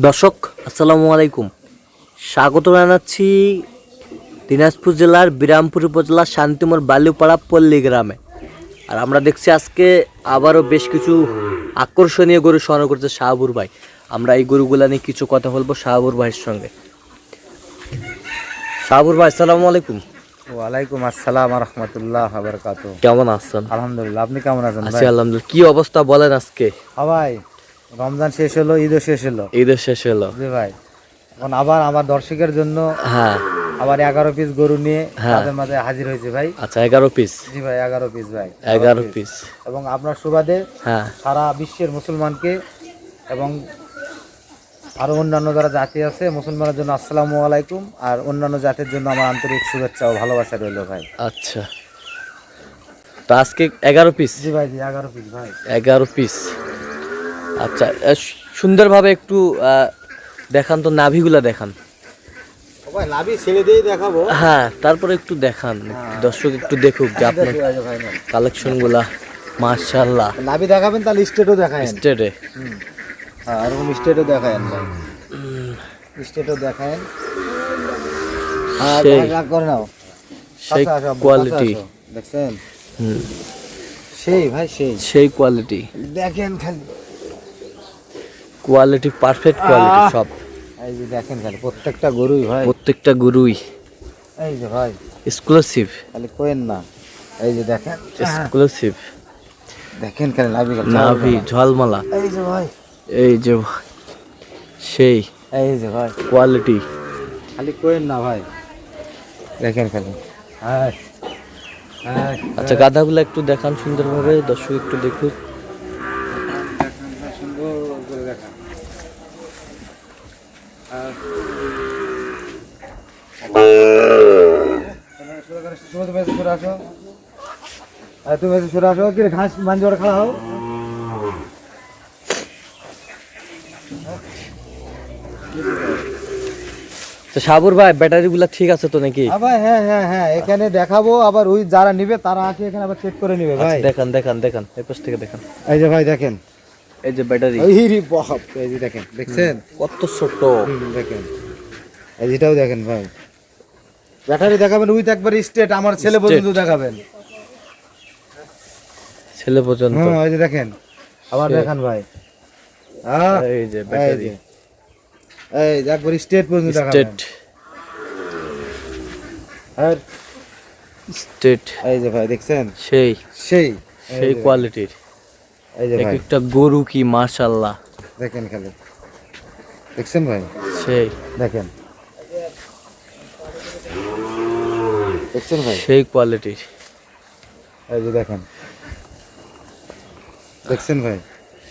দর্শক আসসালামু আলাইকুম, স্বাগত জানাচ্ছি দিনাজপুর জেলার বিরামপুর উপজেলার শান্তিমোড় বালুপাড়া পল্লী গ্রামে। আর আমরা দেখছি আজকে আবারও বেশ কিছু আকর্ষণীয় গরু সংগ্রহ করছে শাহাবুর ভাই। আমরা এই গরুগুলা নিয়ে কিছু কথা বলবো শাহাবুর ভাইয়ের সঙ্গে। শাহাবুর ভাই আসসালামু আলাইকুম। ওয়ালাইকুম আসসালাম রহমতুল্লাহ বারাকাতুহু। কেমন আছেন? আলহামদুলিল্লাহ, আপনি কেমন আছেন আছি ভাই? আলহামদুলিল্লাহ। কি অবস্থা বলেন আজকে? ভাই রমজান শেষ হলো, ঈদও শেষ হলো। ঈদের শেষ হলো, জি ভাই। এখন আবার আমার দর্শকের জন্য হ্যাঁ আবার 11 পিস গরু নিয়ে হ্যাঁ। তাদের মাঝে হাজির হয়েছে ভাই। আচ্ছা 11 পিস। জি ভাই, 11 পিস ভাই, 11 পিস। এবং আপনার সুবাদে হ্যাঁ সারা বিশ্বের মুসলমানকে এবং আরো অন্যান্য যারা জাতি আছে মুসলমানের জন্য আসসালামু আলাইকুম, আর অন্যান্য জাতির জন্য আমার আন্তরিক শুভেচ্ছা ও ভালোবাসা রইল ভাই। আচ্ছা, তো আজকে 11 পিস। জি ভাই, জি 11 পিস ভাই। 11 পিস। আচ্ছা, সুন্দরভাবে একটু দেখান তো, নাভিগুলা দেখান। ভাই লাভি ছেড়ে দিয়ে দেখাবো। হ্যাঁ, তারপরে একটু দেখান, দর্শক একটু দেখুক যে আপনার কালেকশনগুলা মাশাআল্লাহ। লাভি দেখাবেন তাহলে স্টেটও দেখায়, স্টেটে। হ্যাঁ এরকম স্টেটও দেখায়েন ভাই, স্টেটও দেখায়েন। হ্যাঁ সেই ভাগ করে নাও, সেই কাছে আসো, কোয়ালিটি। কাছে আসো। দেখছেন সেই ভাই, সেই কোয়ালিটি, দেখেন খালি কোয়ালিটি পারফেক্ট কোয়ালিটি সব। এই যে দেখেন খালি প্রত্যেকটা গরুই ভাই, প্রত্যেকটা গরুই এই যে ভাই এক্সক্লুসিভ। খালি কোয়েন না, এই যে দেখেন এক্সক্লুসিভ। দেখেন খালি লাভি নাভি ঝলমলা, এই যে ভাই, এই যে সেই এই যে ভাই কোয়ালিটি। খালি কোয়েন না ভাই, দেখেন খালি। হ্যাঁ হ্যাঁ আচ্ছা, গাধাগুলো একটু দেখান সুন্দরভাবে, দর্শক একটু দেখুক। সুন্দর করে দেখান। ঘাস মাঞ্জর খাওয়া হোক। তো সাবুর ভাই, ব্যাটারিগুলো ঠিক আছে তো নাকি? ভাই হ্যাঁ হ্যাঁ হ্যাঁ, এখানে দেখাবো, আবার ওই যারা নিবে তারা আছে এখানে আবার চেক করে নিবে ভাই। দেখান দেখান দেখান, এই পাশ থেকে দেখান। এই যে ভাই দেখেন, এই যে ব্যাটারি, এই রে বাপ, এই যে দেখেন, দেখছেন কত ছোট। দেখেন, এই যেটাও দেখেন ভাই। ব্যাটারি দেখাবেন উইথ একবার স্টেট, আমার ছেলে পর্যন্ত দেখাবেন, ছেলে পর্যন্ত। হ্যাঁ এই যে দেখেন, আবার দেখান ভাই। এই যে ব্যাটারি, এই যে একবার স্টেট পর্যন্ত দেখাবেন। স্টেট আর স্টেট, এই যে ভাই দেখছেন, সেই সেই সেই কোয়ালিটির। এই যে এক ভাই একটা গরু কি মাশাআল্লাহ, দেখেন খালি, দেখছেন ভাই, সেই দেখেন, দেখছেন ভাই, সেই কোয়ালিটির। এই যে দেখেন, দেখছেন ভাই,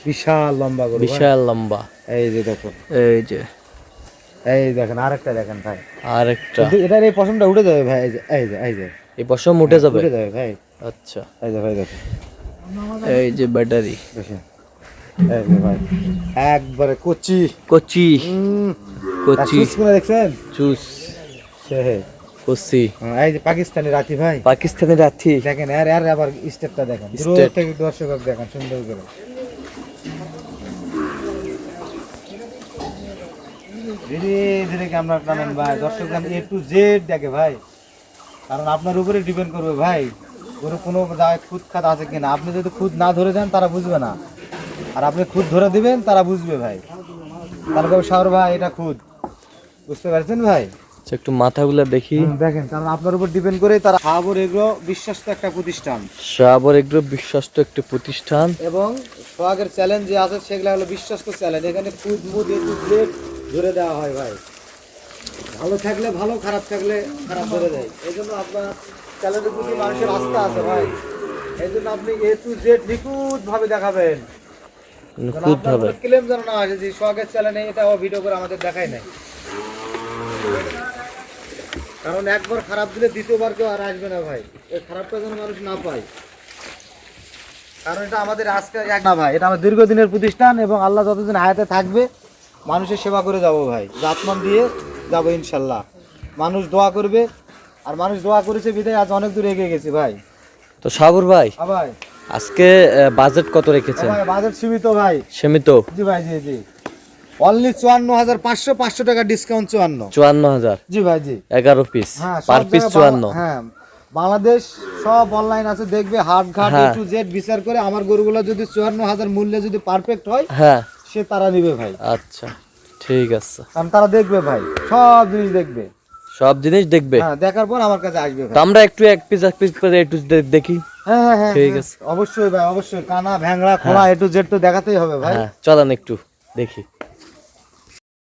বিশাল লম্বা গরু, বিশাল লম্বা। এই যে দেখুন, এই যে এই দেখেন, আরেকটা দেখেন ভাই, আরেকটা। কিন্তু এটার এই পশমটা উঠে যাবে ভাই, এই যে এই যে এই যে এই পশম উঠে যাবে। উঠে যাবে ভাই। আচ্ছা, এই যে ভাই দেখেন, এই যে ব্যাটারি, দেখেন, এই যে ভাই একবারে কচি কচি কচি চুজ করে দেখছেন, জুস সে কচি। এই যে পাকিস্তানি রাতি ভাই, পাকিস্তানি রাথি। দেখেন আর আর আবার স্টেপটা দেখেন, দূর Step। থেকে দর্শক দেখেন সুন্দর করে। ধীরে ধীরে আমরা টানেন ভাই, দর্শক A to Z দেখে ভাই, কারণ আপনার উপরে ডিপেন্ড করবে ভাই গরু কোনো জায়গায় খুদ খাত আছে কিনা। আপনি যদি খুদ না ধরে দেন তারা বুঝবে না, আর আপনি খুদ ধরে দিবেন তারা বুঝবে ভাই, তারপর শাওর ভাই এটা খুদ, বুঝতে পারছেন ভাই? আচ্ছা, একটু মাথাগুলো দেখি। দেখেন, কারণ আপনার উপর ডিপেন্ড করে তারা। শাহাবুর এগ্রো বিশ্বস্ত একটা প্রতিষ্ঠান, শাহাবুর এগ্রো বিশ্বস্ত একটি প্রতিষ্ঠান, এবং সোহাগের চ্যালেঞ্জ যে আছে সেগুলো হলো বিশ্বস্ত চ্যালেঞ্জ। এখানে খুদ মুদ A to Z ধরে দেওয়া হয় ভাই, ভালো থাকলে ভালো, খারাপ থাকলে খারাপ ধরে দেয়। এই জন্য আপনার চ্যালেঞ্জের প্রতি মানুষের আস্থা আছে ভাই, এই জন্য আপনি A to Z নিখুঁত ভাবে দেখাবেন, নিখুঁত ভাবে। ক্লেম যেন না আসে যে সোহাগের চ্যালেঞ্জে এটা ভিডিও করে আমাদের দেখায় নাই, কারণ একবার খারাপ দিলে দ্বিতীয়বার কেউ আর আসবে না ভাই, এই খারাপটা যেন মানুষ না পায়। কারণ এটা আমাদের আজকে এক না ভাই, এটা আমার দীর্ঘদিনের প্রতিষ্ঠান, এবং আল্লাহ যতদিন হায়াতে থাকবে মানুষের সেবা করে যাব ভাই, জাতমান দিয়ে যাব ইনশাল্লাহ। মানুষ দোয়া করবে, আর মানুষ দোয়া করেছে বিধায় আজ অনেক দূর এগিয়ে গেছি ভাই। তো শাহাবুর ভাই, ভাই আজকে বাজেট কত রেখেছেন? ভাই বাজেট সীমিত ভাই, সীমিত। জি ভাই, জি জি অনলি 54,500, 500 টাকা ডিসকাউন্ট 54। 54,000, জি ভাই জি। 11 পিস, হ্যাঁ পার পিস 54। হ্যাঁ বাংলাদেশ সব অনলাইন আছে, দেখবে হাট ঘাট হ্যাঁ। A to Z বিচার করে আমার গরুগুলো যদি 54,000 মূল্যে যদি পারফেক্ট হয়, হ্যাঁ, সে তারা নিবে ভাই। আচ্ছা ঠিক আছে। কারণ তারা দেখবে ভাই, সব জিনিস দেখবে। সব জিনিস দেখবে। হ্যাঁ দেখার পর আমার কাছে আসবে তো ভাই। আমরা একটু এক পিস করে একটু দেখি। হ্যাঁ হ্যাঁ হ্যাঁ ঠিক হ্যাঁ, আছে। অবশ্যই ভাই অবশ্যই, কানা ভ্যাংড়া খোলা A to Z তো দেখাতেই হবে ভাই। হ্যাঁ চলেন একটু দেখি।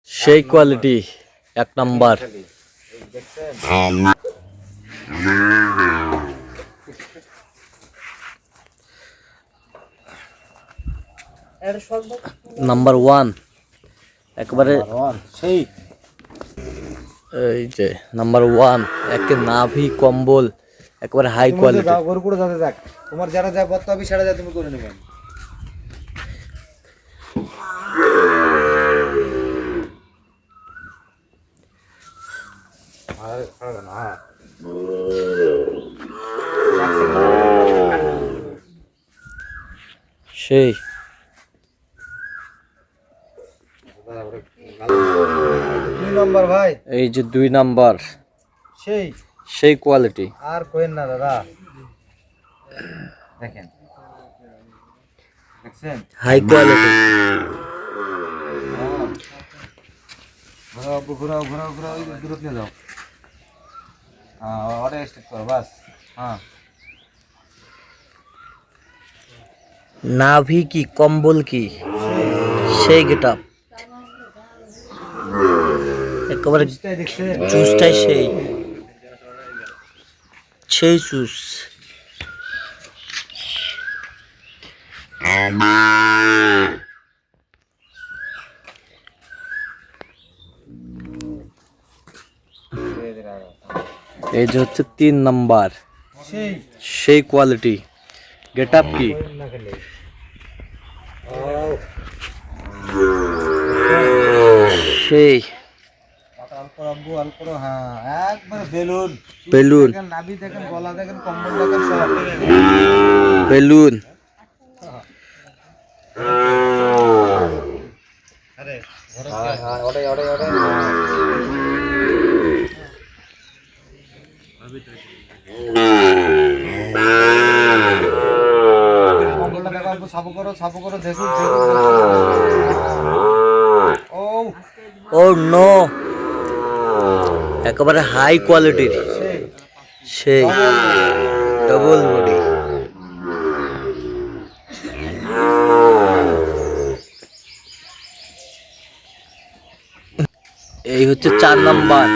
সেই কোয়ালিটি, 1 নাম্বার। দেখছেন নাম্বার 1 একবারে, সেই এই যে নাম্বার 1, একে নাভি কম্বল একবারে হাই কোয়ালিটি। গরু করে যাতে দেখ, তোমার যারা যা করতে হবে সেটা যা তুমি করে নেবে। সেই 2 নম্বর ভাই, এই যে 2 নাম্বার, সেই সেই কোয়ালিটি। আর কোয়েন না দাদা, দেখেন দেখছেন হাই কোয়ালিটি। ঘোরাও ঘোরাও ঘোরাও ঘোরাও, ওই দূরত নিয়ে যাও। হ্যাঁ অর্ডার স্টার্ট করো বাস। হ্যাঁ নাভি কি কম্বল কি, সেই গেটআপ একেবারে জিনিসটাই দেখছেন, চুজটাই সেই সেই চুজ। এই যে হচ্ছে 3 নাম্বার, সেই সেই কোয়ালিটি। গেটআপ কি, কোয়েন না খেলে। সেই আব্বু আল করো, হ্যাঁ একবারে বেলুন বেলুন, দেখেন, নাভি দেখেন, গলা দেখেন, কম্বল দেখেন, সব বেলুন। হ্যাঁ হ্যাঁ ওটাই ওটাই ওটাই। কম্বলটা দেখো আব্বু, সাবু করো দেখুন দেখুন। ও ও নো, একেবারে হাই কোয়ালিটির, সেই সেই ডবল বডি। এই হচ্ছে 4 নাম্বার।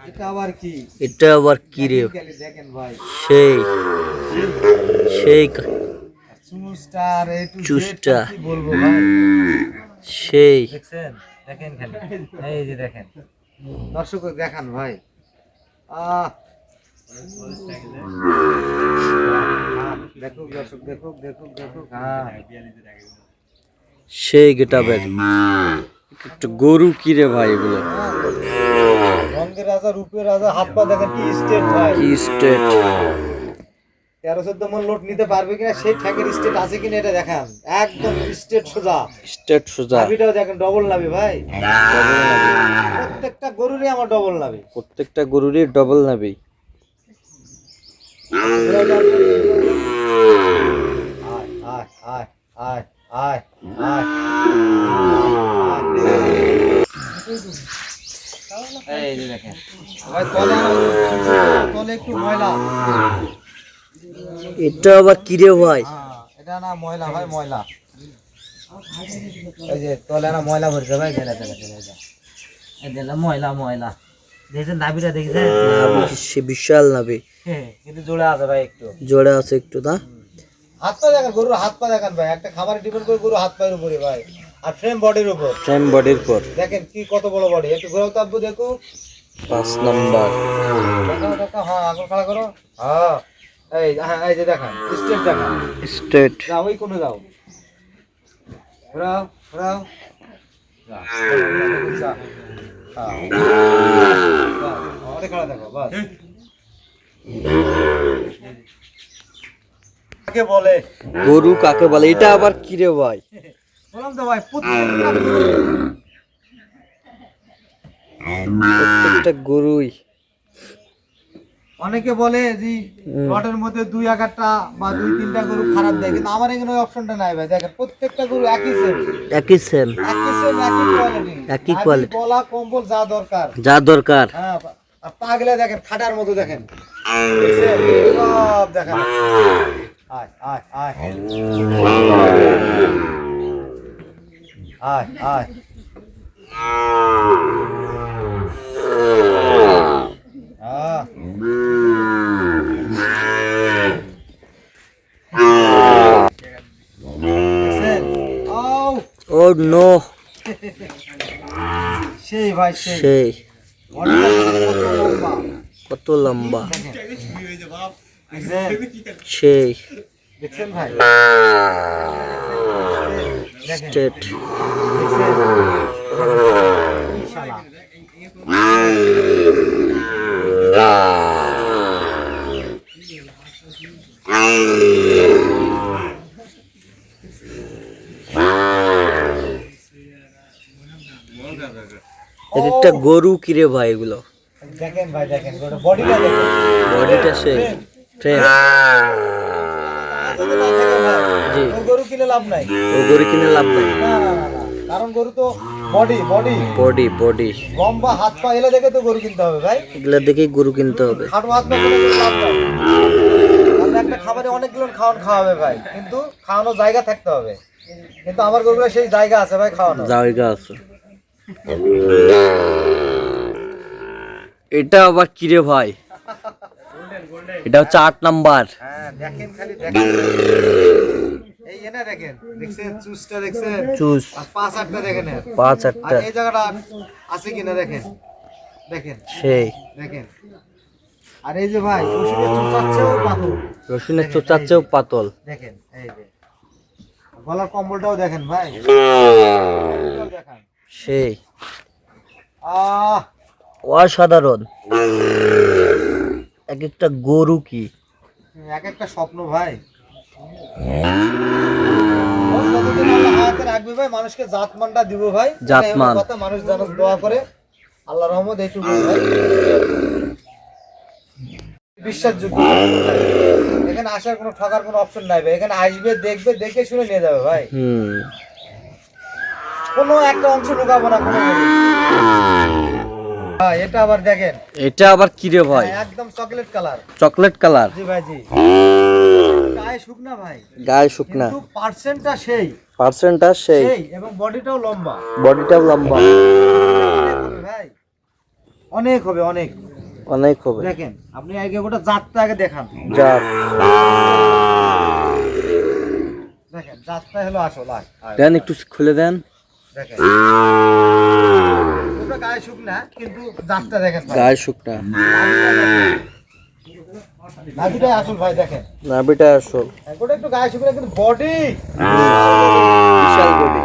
এটা আবার কি, এটা আবার কি রে, দেখেন ভাই, সেই সেই সুস্টার A to Z, চুস্টা। কি বলবো ভাই, সেই দেখছেন দেখেন খালি, এই যে দেখেন, দর্শক দেখান ভাই। আহ দেখুক দর্শক, দেখুক দেখুক দেখুক। হ্যাঁ সেই গেটাবের একটা গরু কি রে ভাই, এগুলো রঙের রাজা, রূপের রাজা, হাত পা দেখেন কি স্টেট ভাই। কি স্টেট, 13-14 মন লোড নিতে পারবে কিনা, সেই ঠ্যাকের স্টেট আছে কিনা এটা দেখান, একদম স্টেট সোজা। স্টেট সোজা। নাভিটাও দেখেন ডবল নাভি ভাই, প্রত্যেকটা গরুরই আমার ডবল নাভি। প্রত্যেকটা গরুরই ডবল নাভি। আয় আয় আয় আয় আয় আয়, এই যে দেখেন ভাই, তলে একটু ময়লা। এটা আবার কি রে ভাই, হ্যাঁ এটা না ময়লা ভাই, ময়লা। এই যে তলে না ময়লা ভরছে ভাই, গেলে গেলে গেলে এই দিলা ময়লা ময়লা, দেখছেন নাভিটা দেখছেন, সে বিশাল নাভি, কিন্তু জোড়া আছে ভাই, একটু জোড়া আছে একটু না। হাত পা দেখেন, গরুর হাত পা দেখেন ভাই, একটা খাবারে ডিপেন্ড করে গরু হাত পায়ের উপরে ভাই, আর ফ্রেম বডির উপর ফ্রেম বডির পর। দেখেন কি কত বড় বডি, একটু ঘোরাও তো আব্বু, দেখো 5 নাম্বার। দেখো দেখো, হ্যাঁ আঙুল খাড়া করো, হ্যাঁ এই যে দেখান স্টেট দেখান, স্ট্রেট। যাও ওই কোণে যাও, ঘোরাও ঘোরাও, যা, যা, হ্যাঁ, বাস, অনেক খাড়া দেখো বাস। কাকে বলে? গরু কাকে বলে? এটা আবার কি রে ভাই? বললাম তো ভাই, প্রত্যেকটা গরুই। অনেকে বলে যে লটের মধ্যে 2-1টা বা 2-3টা গরু খারাপ দেয়, কিন্তু আমার এখানে ওই অপশনটা নাই ভাই। দেখেন প্রত্যেকটা গরু একই সেম, একই সেম, একই সেম, একই কোয়ালিটি, একই কোয়ালিটি, গলা কম্বল যা দরকার যা দরকার। হ্যাঁ। আর পাগলে দেখেন খাটার মতো দেখেন, দেখছেন? সব দেখেন। আয় আয় আয় আয় আয়। দেখছেন? আউ, ও নো, সেই ভাই সেই। সেই বডিটা কত লম্বা কত লম্বা, দেখেন। দেখছেন? সেই দেখছেন ভাই? দেখেন, স্টেট। দেখছেন? ইনশাআল্লাহ। এক একটা গরু কি রে ভাই এগুলো? দেখেন ভাই, দেখেন বডিটা দেখেন, বডিটা সেই ফ্রেম। জি, ও গরু কিনে লাভ নাই। ও গরু কিনে লাভ নাই। না না না না, কারণ গরু তো বডি বডি বডি বডি, লম্বা হাত পা এলে দেখে তো গরু কিনতে হবে ভাই। এগুলা দেখেই গরু কিনতে হবে। খাটো হাত পা করে গরু লাভ নাই। আমরা একটা খাবারে অনেকগুলো খাওয়াবে ভাই, কিন্তু খাওয়ানোর জায়গা থাকতে হবে। কিন্তু আমার গরুগুলো সেই জায়গা আছে ভাই খাওয়ানো। জায়গা আছে। এটা আবার কি রে ভাই? এটা হচ্ছে 8 নাম্বার। হ্যাঁ দেখেন, খালি দেখেন, এই এনে দেখেন, দেখছেন চুসটা দেখছেন? চুজ আর 5-8টা দেখেন, 5-8টা, আর এই জায়গাটা আছে কিনা দেখেন, দেখেন সেই দেখেন। আর এই যে ভাই রসুনের চুচাচ্ছেও পাথর, রসুনের চোচার চেয়েও পাতল। দেখেন এই যে গলার কম্বলটাও দেখেন ভাই, দেখান। সেই আহ, অসাধারণ। এক একটা গরু কি এক একটা স্বপ্ন ভাই। যতদিন আল্লাহ হায়াতে রাখবে ভাই, মানুষকে জাতমানটা দিব ভাই। জাতমান। কথা মানুষ যেন দোয়া করে, আল্লাহ রহমত এইটুকু ভাই। বিশ্বাসযোগ্য। এখানে আসার কোনো ঠকার কোনো অপশন নাই ভাই। এখানে আসবে, দেখবে, দেখে শুনে নিয়ে যাবে ভাই। কোনো একটা অংশ ঢুকাবো না কোনো গরু। ভাই এটা আবার দেখেন, এটা আবার কি রে ভাই? একদম চকলেট কালার। Chocolate colour. জি ভাই জি। গায়ে শুকনা ভাই, গায়ে শুকনা, কিন্তু পার্সেন্টটা সেই পার্সেন্টটা সেই, সেই, এবং বডিটাও লম্বা। বডিটাও লম্বা। অনেক হবে ভাই, অনেক হবে, অনেক অনেক হবে। দেখেন আপনি আগে গোটা জাতটা আগে দেখান। জাত দেখেন জাতটা হলো আসল। দেন, একটু খুলে দেন। দেখেন ওটা গায়ে শুকনা, কিন্তু জাতটা দেখেন ভাই। গায়ে শুকনা, নাভিটাই আসল ভাই। দেখেন নাভিটা আসল, গোটা একটু গায়ে শুকনা, কিন্তু বডি বিশাল বডি।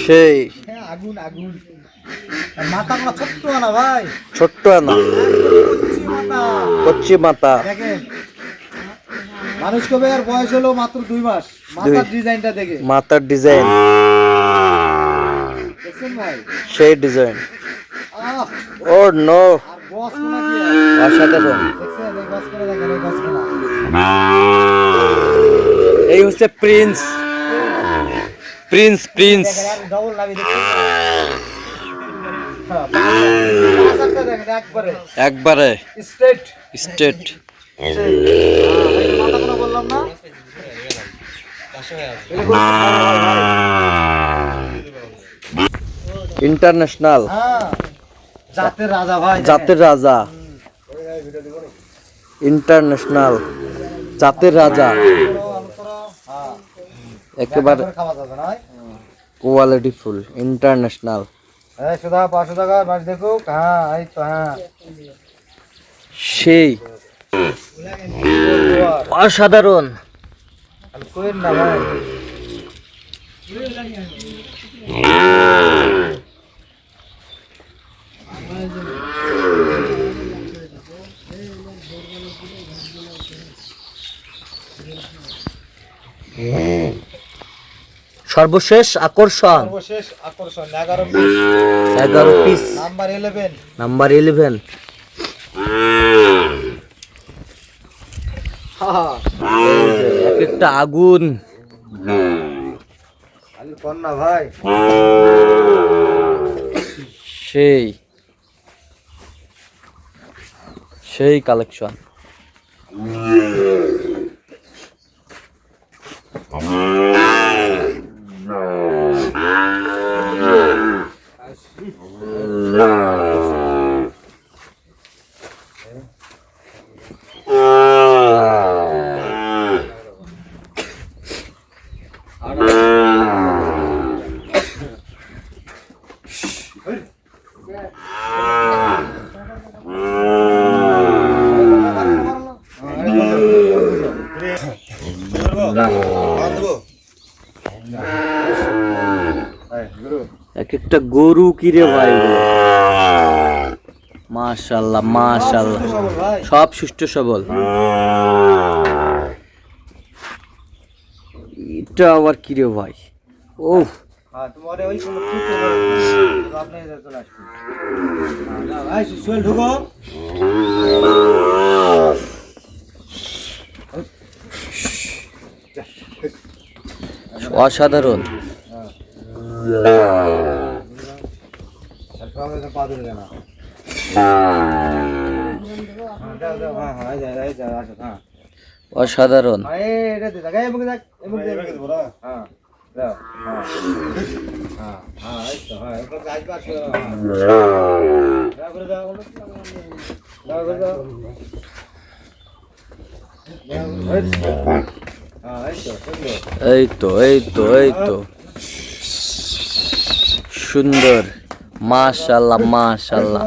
সেই আগুন আগুন। মাথা কোনো ছোট্ট না ভাই, ছোট্ট আনা, কচ্ছি মাথা। কচ্চি মাথা। দেখেন মানুষ কবে আর বয়স হলো মাত্র 2 মাস, মাথার ডিজাইনটা দেখে। মাথার ডিজাইন দেখছেন ভাই? সেই ডিজাইন। আহ, ও নো, আর বস কোনা কি? অসাধারণ। দেখছেন এই বস কোনা, দেখেন এই বস কোনা। এই হচ্ছে প্রিন্স, প্রিন্স, প্রিন্স। দেখেন আর ডাবল নাভি দেখছেন? হ্যাঁ, পাঁচটা দেখেন একবারে একবারে স্ট্রেট স্টেট। মাথা কোনা বললাম না? ইন্টারন্যাশনাল, হ্যাঁ, জাতের রাজা ভাই। জাতের রাজা, ইন্টারন্যাশনাল জাতের রাজা। একেবারে খাওয়া যাবে না ভাই। Quality full, international. এই সুধা 500 টাকা মাছ দেখুক। হ্যাঁ এই তো, হ্যাঁ সেই অসাধারণ। কোয়েন না ভাই। সর্বশেষ আকর্ষণ সর্বশেষ আকর্ষণ 11 পিস 11 পিস নাম্বার 11 নাম্বার 11। এক একটা আগুন। খালি কন্যা ভাই সেই সেই কালেকশন। এক একটা গরু কিরে ভাই, মাশাআল্লাহ মাশাআল্লাহ, সব সুস্থ সবল। এটা আবার কিরে ভাই, ও তোমারে ওই সময় ঠিক করে আপনি চলে আসবেন। না ভাই সুয়েল ঢুকো। অসাধারণ। অসাধারণ। এই তো এই তো এই তো সুন্দর, মাশাআল্লাহ মাশাআল্লাহ।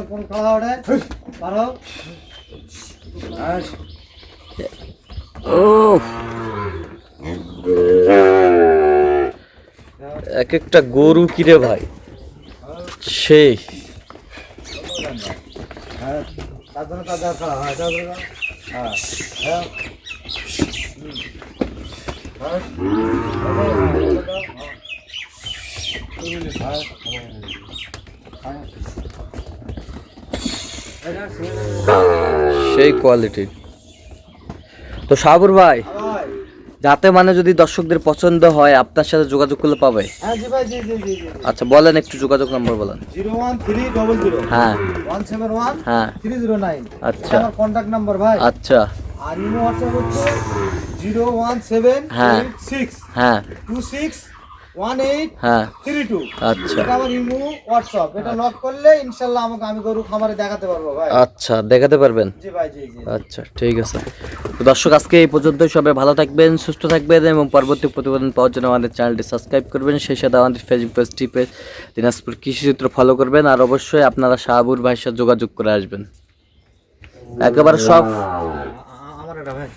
ও এক একটা গরু কিরে ভাই, সেই সেই কোয়ালিটি। তো সাবুর ভাই, যাতে মানে যদি দর্শকদের পছন্দ হয় আপনার সাথে যোগাযোগ করলে পাবে? আচ্ছা বলেন, একটু যোগাযোগ নম্বর বলেন। 01300 হ্যাঁ 171 হ্যাঁ 309। আচ্ছা আমার কন্টাক্ট নাম্বার ভাই। আচ্ছা আর ইমো হোয়াটসঅ্যাপ হচ্ছে 01786 হ্যাঁ 2618 হ্যাঁ 32। আচ্ছা এটা আমার ইমো হোয়াটসঅ্যাপ, এটা লক করলে ইনশাআল্লাহ আমাকে আমি গরু খামারে দেখাতে পারবো ভাই। আচ্ছা দেখাতে পারবেন? জি ভাই জি জি। আচ্ছা ঠিক আছে। তো দর্শক আজকে এই পর্যন্তই, সবাই ভালো থাকবেন, সুস্থ থাকবেন এবং পরবর্তী প্রতিবেদন পাওয়ার জন্য আমাদের চ্যানেলটি সাবস্ক্রাইব করবেন, সেই সাথে আমাদের ফেসবুক পেজটি দিনাজপুর কৃষিচিত্র ফলো করবেন। আর অবশ্যই আপনারা শাহাবুর ভাইয়ের সাথে যোগাযোগ করে আসবেন। একেবারে সব আমার এটা ভাই